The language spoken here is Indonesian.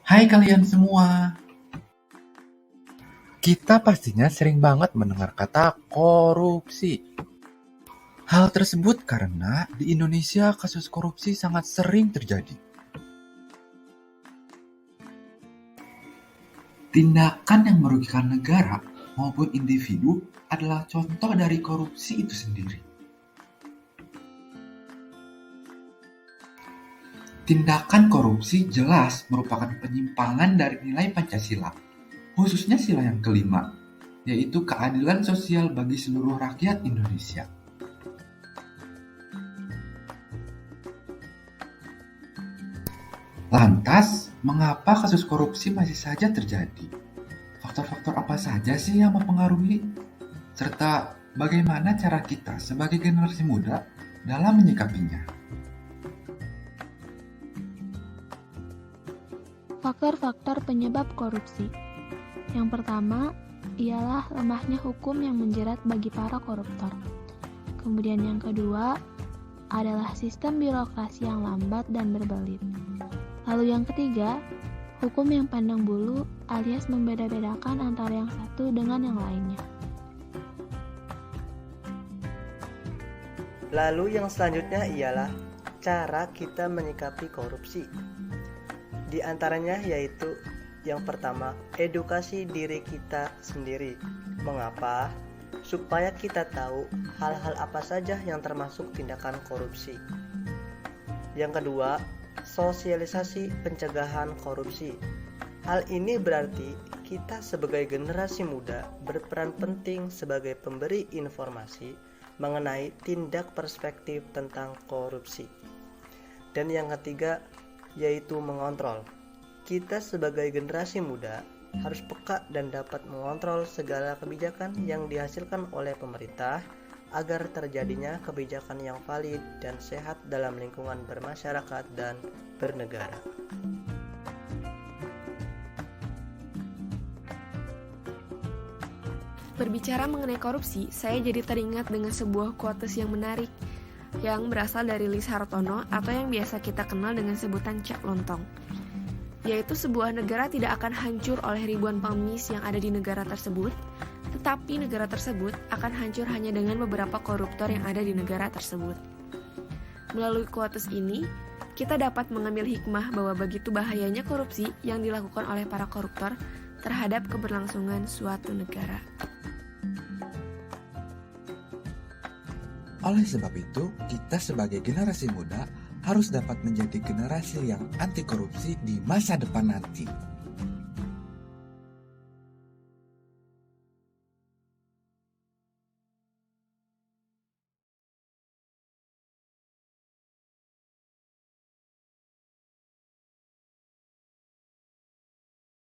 Hai kalian semua. Kita pastinya sering banget mendengar kata korupsi. Hal tersebut karena di Indonesia kasus korupsi sangat sering terjadi. Tindakan yang merugikan negara maupun individu adalah contoh dari korupsi itu sendiri. Tindakan korupsi jelas merupakan penyimpangan dari nilai Pancasila, khususnya sila yang kelima, yaitu keadilan sosial bagi seluruh rakyat Indonesia. Lantas, mengapa kasus korupsi masih saja terjadi? Faktor-faktor apa saja sih yang mempengaruhi? Serta bagaimana cara kita sebagai generasi muda dalam menyikapinya? Faktor-faktor penyebab korupsi. Yang pertama ialah lemahnya hukum yang menjerat bagi para koruptor. Kemudian yang kedua adalah sistem birokrasi yang lambat dan berbelit. Lalu yang ketiga, hukum yang pandang bulu alias membeda-bedakan antara yang satu dengan yang lainnya. Lalu yang selanjutnya ialah cara kita menyikapi korupsi. Di antaranya yaitu yang pertama, edukasi diri kita sendiri. Mengapa? Supaya kita tahu hal-hal apa saja yang termasuk tindakan korupsi. Yang kedua, sosialisasi pencegahan korupsi. Hal ini berarti kita sebagai generasi muda berperan penting sebagai pemberi informasi mengenai tindak perspektif tentang korupsi. Dan yang ketiga, yaitu mengontrol. Kita sebagai generasi muda harus peka dan dapat mengontrol segala kebijakan yang dihasilkan oleh pemerintah agar terjadinya kebijakan yang valid dan sehat dalam lingkungan bermasyarakat dan bernegara. Berbicara mengenai korupsi, saya jadi teringat dengan sebuah quotes yang menarik yang berasal dari Lis Hartono atau yang biasa kita kenal dengan sebutan Cak Lontong, yaitu sebuah negara tidak akan hancur oleh ribuan pengemis yang ada di negara tersebut, tetapi negara tersebut akan hancur hanya dengan beberapa koruptor yang ada di negara tersebut. Melalui quotes ini, kita dapat mengambil hikmah bahwa begitu bahayanya korupsi yang dilakukan oleh para koruptor terhadap keberlangsungan suatu negara. Oleh sebab itu, kita sebagai generasi muda harus dapat menjadi generasi yang anti korupsi di masa depan nanti.